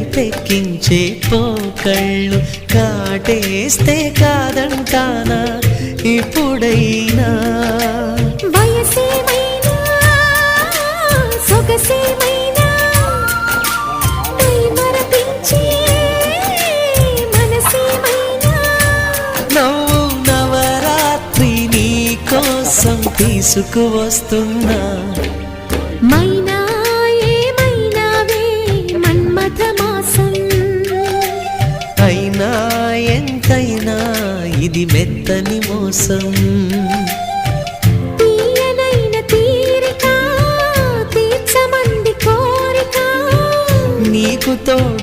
కైపెక్కించే పోకళ్ళు కాటేస్తే కాదంటానా ఇప్పుడైనా వయసేమైనా సొగసేమైనా మరపించే మనసేమైనా నవ్వు నవరాత్రి నీ కోసం తీసుకువస్తున్నా మైనా ఏమైనావే మన్మథ మాసం అయినా ఎంతైనా ఇది మెత్తని మోసం తీయనైన తీరిక తీర్చమంది కోరిక నీకు తోడు